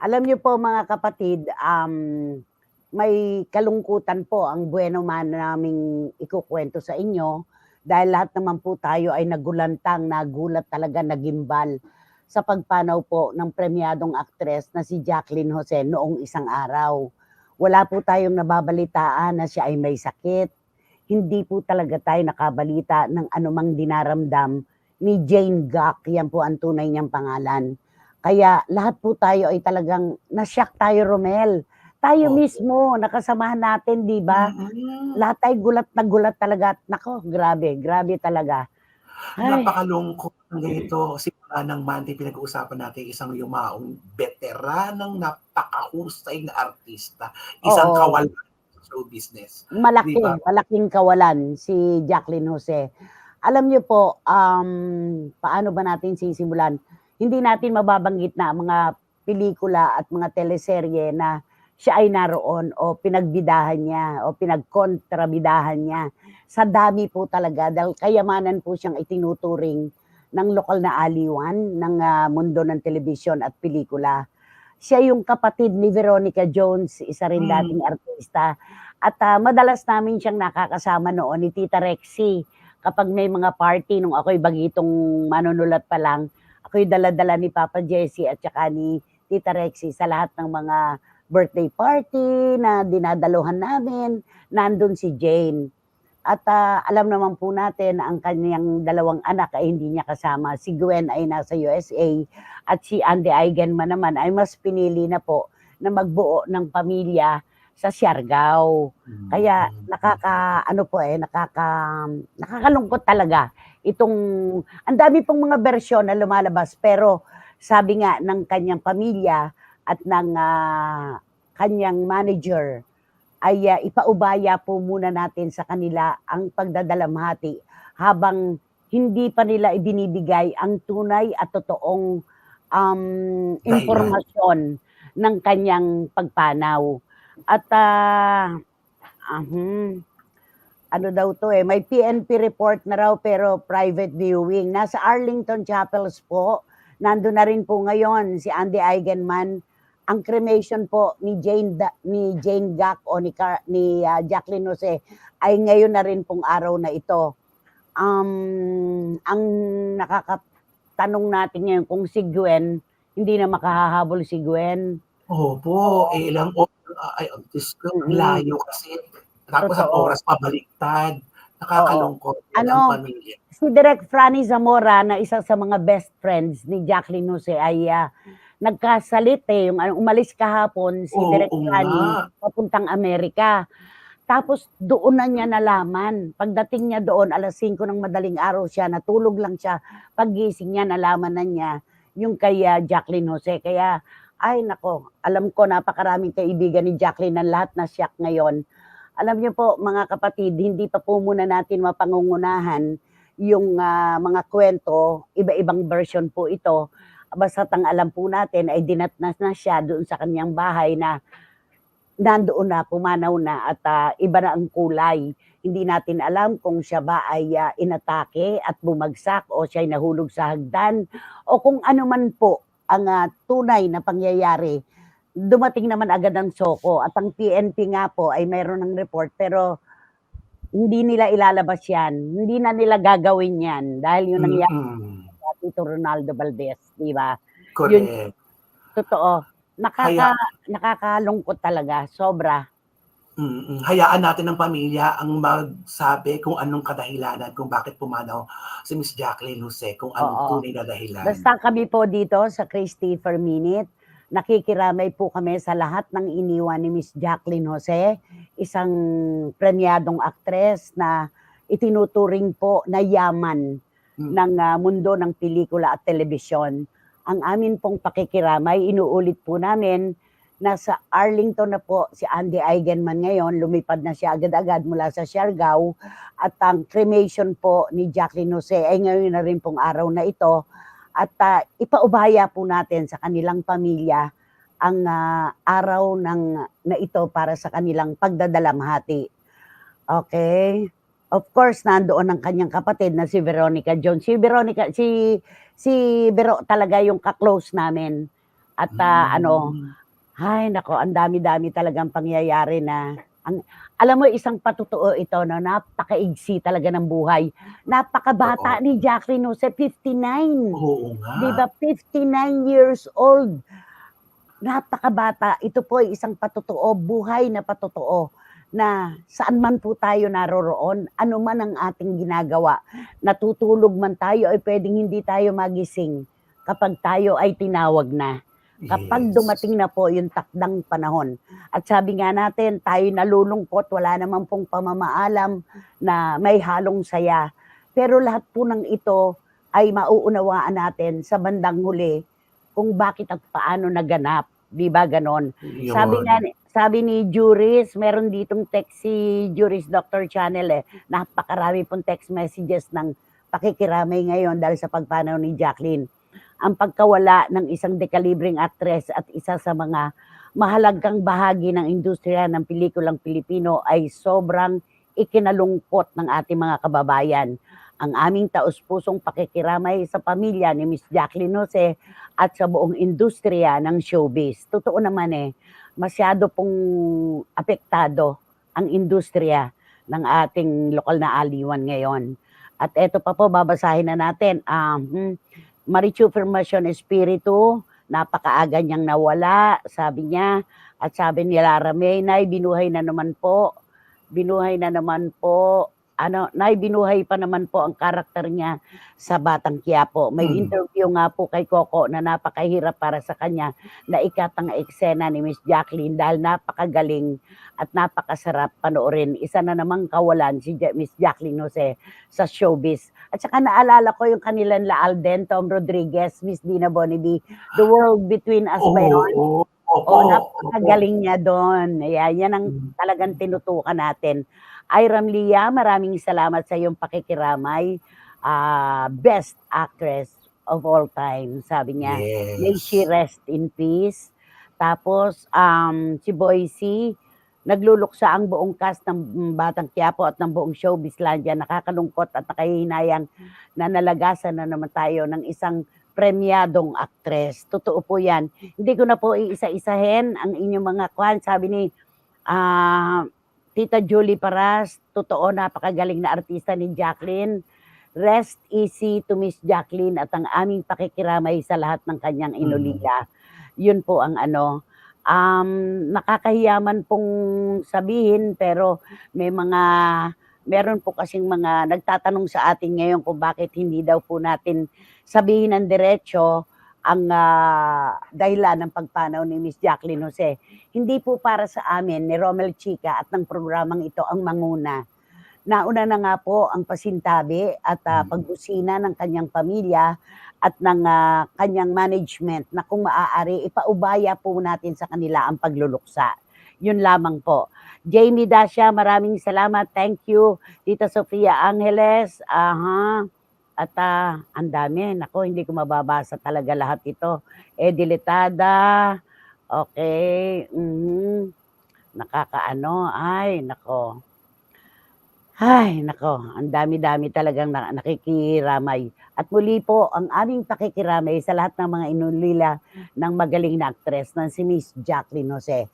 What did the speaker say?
Alam niyo po mga kapatid, may kalungkutan po ang buweno man naming ikukuwento sa inyo, dahil lahat naman po tayo ay nagulantang, nagulat talaga, nagimbal sa pagpanaw po ng premyadong aktres na si Jacqueline Jose noong isang araw. Wala po tayong nababalitaan na siya ay may sakit. Hindi po talaga tayo nakabalita ng anumang dinaramdam ni Jane Gak, yan po ang tunay niyang pangalan. Kaya lahat po tayo ay talagang na-shock tayo, Romel. Tayo Opo. mismo, nakasamahan natin, di ba? Mm. Lahat tayo gulat na gulat talaga. Nako, grabe, grabe talaga. Ay, Napakalungkot ng ganito, simula ng Monday pinag-uusapan natin isang yumaong beteranang napakahusay na artista, isang oo, kawalan sa show business, 'di ba? malaking kawalan si Jacqueline Jose. Alam niyo po, paano ba natin sisimulan? Hindi natin mababanggit na ang mga pelikula at mga teleserye na siya ay naroon o pinagbidahan niya o pinagkontrabidahan niya. Sa dami po talaga dahil kayamanan po siyang itinuturing ng lokal na aliwan ng mundo ng telebisyon at pelikula. Siya yung kapatid ni Veronica Jones, isa rin Hmm, dating artista. At madalas namin siyang nakakasama noon ni Tita Rexy. Kapag may mga party, nung ako'y bagitong manunulat pa lang, ako'y dala-dala ni Papa Jesse at saka ni Tita Rexy sa lahat ng mga birthday party na dinadaluhan namin, nandun si Jane. At alam naman po natin na ang kanyang dalawang anak ay hindi niya kasama. Si Gwen ay nasa USA at si Andy Eigenman naman ay mas pinili na po na magbuo ng pamilya sa Siargao. Kaya ano po nakakalungkot talaga itong ang dami pong mga bersyon na lumalabas pero sabi nga ng kanyang pamilya at ng kanyang manager ay ipaubaya po muna natin sa kanila ang pagdadalamhati habang hindi pa nila ibinibigay ang tunay at totoong dahilan. impormasyon ng kanyang pagpanaw. At ano daw to may PNP report na raw pero private viewing. Nasa Arlington Chapels po, nandun na rin po ngayon si Andy Eigenman. Ang cremation po ni Jane Gack o Jacqueline Jose ay ngayon na rin pong araw na ito. Ang nakakatanong natin ngayon kung si Gwen, hindi na makahahabol si Gwen. Opo, Oo, ilang ay Diyos ko, ang mm, layo kasi. Tapos ang totoo. oras pabaliktad, Oo. nakakalungkot din ang Ano, pamilya. si Direk Franny Zamora na isa sa mga best friends ni Jacqueline Jose ay nagkasalit yung umalis kahapon si Direk Oo nga, Franny papuntang Amerika. Tapos doon na niya nalaman. Pagdating niya doon, 5:00 ng madaling araw siya, natulog lang siya. Paggising niya, nalaman na niya yung kay Jacqueline Jose. Kaya, ay nako, alam ko napakaraming kaibigan ni Jacqueline na lahat na shock ngayon. Alam niyo po mga kapatid, hindi pa po muna natin mapangungunahan yung mga kwento, iba-ibang version po ito. Basta't ang alam po natin ay dinatnas na siya doon sa kanyang bahay na nandoon na, pumanaw na at iba na ang kulay. Hindi natin alam kung siya ba ay inatake at bumagsak o siya ay nahulog sa hagdan o kung ano man po ang tunay na pangyayari. Dumating naman agad ang SOCO at ang PNP nga po ay mayroon ng report pero hindi nila ilalabas yan. Hindi na nila gagawin yan dahil yun nangyari mm, kay Tito Ronaldo Valdez, di ba? Yun, correct. totoo. Kaya Nakakalungkot talaga, sobra. hayaan natin ng pamilya ang magsabi kung anong kadahilanan kung bakit pumanaw si Miss Jacqueline Jose, kung anong Oo. tunay na dahilan. Basta kami po dito sa Christopher Minute, nakikiramay po kami sa lahat ng iniwan ni Miss Jacqueline Jose, isang premyadong aktres na itinuturing po na yaman Hmm, ng mundo ng pelikula at telebisyon. Ang amin pong pakikiramay, inuulit po namin, nasa Arlington na po si Andy Eigenman ngayon, lumipad na siya agad-agad mula sa Siargao at ang cremation po ni Jacqueline Jose ay ngayon na rin pong araw na ito at ipaubaya po natin sa kanilang pamilya ang araw na ito para sa kanilang pagdadalamhati. Okay. Of course, nandoon ang kanyang kapatid na si Veronica Jones. Si Vero talaga yung ka-close namin At ano, Hmm. ay nako, ang dami-dami talagang pangyayari na ang alam mo isang patotoo ito 'no, napakaigsi talaga ng buhay. Oo. Napakabata ni Jacqueline Jose, 59, Oo nga. 'di ba, 59 years old. Napakabata. Ito po ay isang patotoo, buhay na patotoo na saan man po tayo naroroon, ano man ang ating ginagawa, natutulog man tayo ay puwedeng hindi tayo magising kapag tayo ay tinawag na. Kapag Yes. dumating na po yung takdang panahon. At sabi nga natin, tayo'y nalulungkot, wala naman pong pamamaalam na may halong saya. Pero lahat po ng ito ay mauunawaan natin sa bandang huli kung bakit at paano naganap, 'di ba gano'n? Yun. Sabi ni Juris, meron ditong text si Juris Doctor Channel, eh, napakarami pong text messages ng pakikiramay ngayon dahil sa pagpanaw ni Jacqueline. Ang pagkawala ng isang dekalibreng aktres at isa sa mga mahalagang bahagi ng industriya ng pelikulang Pilipino ay sobrang ikinalungkot ng ating mga kababayan. Ang aming taos-pusong pakikiramay sa pamilya ni Miss Jacqueline Jose at sa buong industriya ng showbiz. Totoo naman eh, masyado pong apektado ang industriya ng ating lokal na aliwan ngayon. At eto pa po, babasahin na natin. Marichu Formacion Espiritu, napakaaga niyang nawala, sabi niya. At sabi ni Lara May, Nay, binuhay na naman po. Binuhay na naman po. Nay, binuhay pa naman po ang karakter niya sa Batang Quiapo. May Hmm. interview nga po kay Coco na napakahirap para sa kanya na ikatang eksena ni Miss Jacqueline dahil napakagaling at napakasarap panoorin. Isa na namang kawalan si Miss Jacqueline Jose sa showbiz. At saka naalala ko yung kanilang La Alden, Tom Rodriguez, Miss Dina Bonnevie, The World Between Us ba yun? Oo. Opo, Oo, opo. napakagaling niya do'n. Ayan, yan ang Hmm. talagang tinutukan natin. Iram Lia, maraming salamat sa iyong pakikiramay. Best actress of all time, sabi niya. May she Yes. rest in peace. Tapos, si Boycie, nagluluksa ang buong cast ng Batang Quiapo at ng buong Showbizlandia. Nakakalungkot at nakahihinayang na nalagasan na naman tayo ng isang premyadong aktres. Totoo po yan. Hindi ko na po iisa-isahin ang inyong mga kwan. Sabi ni ah, Tita Julie Paras, totoo, napakagaling na artista ni Jacqueline. Rest easy to Miss Jacqueline at ang aming pakikiramay sa lahat ng kanyang Mm. inulila. Yun po ang ano. Nakakahiyaman pong sabihin pero may mga meron po kasing mga nagtatanong sa atin ngayon kung bakit hindi daw po natin sabihin ng diretso ang dahilan ng pagpanaw ni Miss Jacqueline Jose. Hindi po para sa amin ni Romel Chica at ng programang ito ang manguna. Nauna na nga po ang pasintabi at Mm. pagbusina ng kanyang pamilya at ng kanyang management na kung maaari ipaubaya po natin sa kanila ang pagluluksa. Yun lamang po. Jamie Dacia, maraming salamat. Thank you. Tita Sofia Angeles, aha. At ang dami, nako, hindi ko mababasa talaga lahat ito. Dilitada, okay. Nakakaano, ay, nako. Ay nako, ang dami-dami talagang nakikiramay. At muli po ang aming pakikiramay sa lahat ng mga inulila ng magaling na aktres na si Miss Jacqueline Jose.